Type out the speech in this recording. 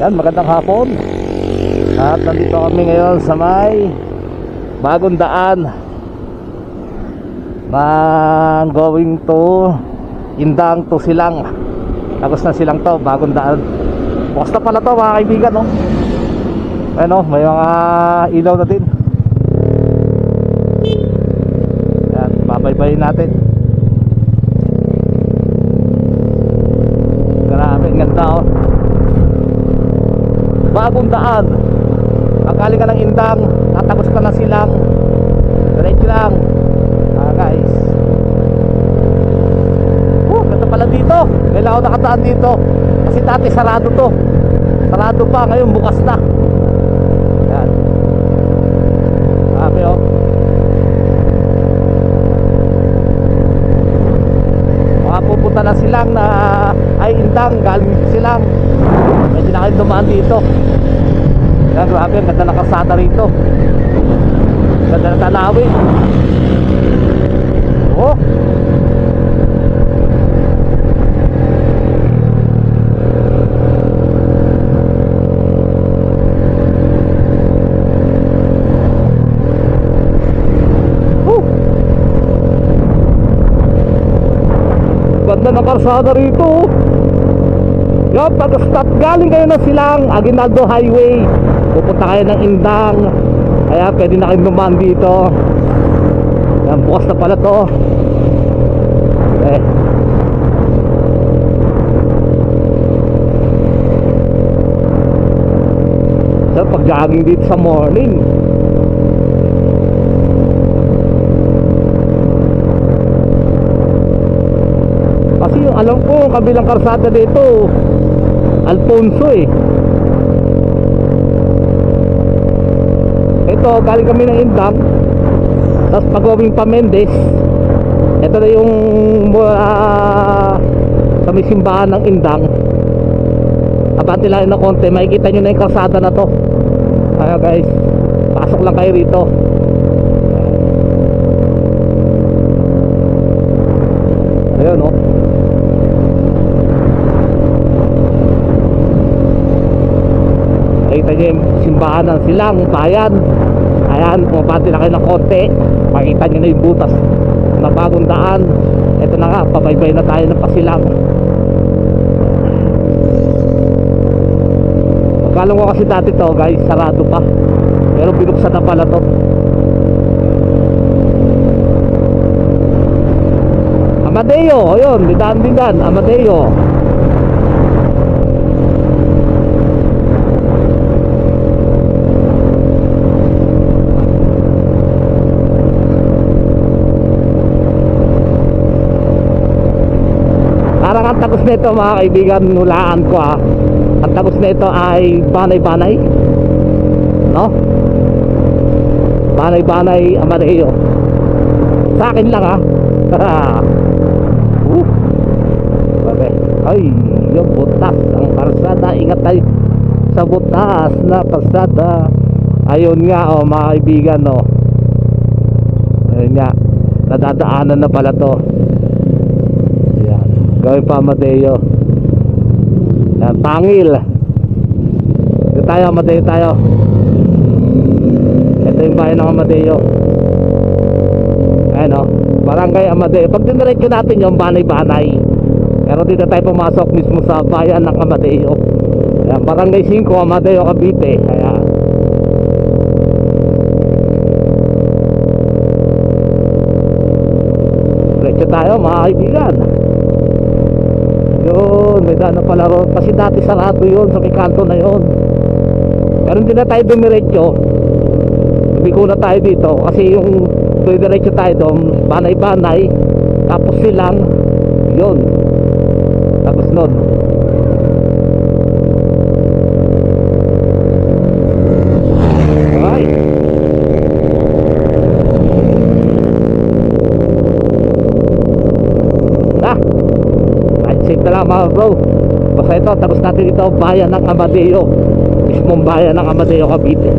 Yan, magandang hapon. At nandito kami ngayon sa may bagong daan na going to Indang to Silang. Tapos na Silang to, bagong daan. Bukas na pala to mga kaibigan, no? Ano, may mga ilaw na din. Yan, babaybayin natin. Grabe, ang ganda, oh. Bagong daan. Pagkali ka ng Indang, tatagos ka ng Silang, diretso lang. Guys, ganda pala dito. Kailangan ako nakataan dito kasi dati sarado to. Sarado pa, ngayon bukas na. Yan. Grabe, oh. Pupunta na Silang na ay Indang, galing Silang. Medyo na kayo dumaan dito. Yan, grabe, ang ganda ng kalsada rito. Ganda ng tanawin. Oh, ganda ng kalsada rito. Yan, pag-start galing kayo ng Silang, Aguinaldo Highway, pupunta kayo ng Indang. Kaya pwede na kayong dumaan dito. Yan, bukas na pala to. So, pag jogging dito sa morning, kasi yung alam ko, yung kabilang karsada dito Alfonso eh. Ito, galing kami ng Indang, tapos pag-going pa Mendez. Ito na yung sa may simbahan ng Indang. Abante lang na konti, makikita nyo na yung kalsada na to. Kaya guys, pasok lang kayo rito. Ayun, oh. Makikita nyo yung simbahan ng Silang, bayan. Ayan, pumapati na kayo ng konti, makikita nyo na yung butas na bagong daan. Ito na nga, pabaybay na tayo ng Pasilang. Akala ko kasi dati to guys, sarado pa, pero binuksan na pala to. Amadeo, ayun, didaan din dan, Amadeo. Parang ang tagos nito mga kaibigan, hulaan ko ha. Ang tagos nito ay Banay-Banay, no? Banay-Banay, Amadeo. Sa akin lang ha. Ay, yung butas ang karsada. Ingat tayo sa butas na karsada. Ayun nga, oh mga kaibigan, no? Ayun nga, nadadaanan na pala to. Ayan, gawin pa Amadeo. Ayan, Pangil. Ito tayo, Amadeo tayo. Ito yung bayan ng Amadeo. Ayan, oh, Barangay Amadeo. Pag diniretso natin yung Banay-Banay, pero dito tayo pumasok mismo sa bayan ng Amadeo. Ayan, Barangay 5, Amadeo, Cavite. Ayan. Diretso tayo mga kaibigan. Yun, may daan na pala ron. Kasi dati sarado yun, sa may kanto na yun. Pero hindi na tayo dumiretso. Biko na tayo dito. Kasi yung diretso tayo doon, Banay-Banay, tapos Silang, yun. Tapos nun, alright. Right safe na lang mga bro. Basta ito, tapos natin ito bayan ng Amadeo, mismong bayan ng Amadeo, Cavite.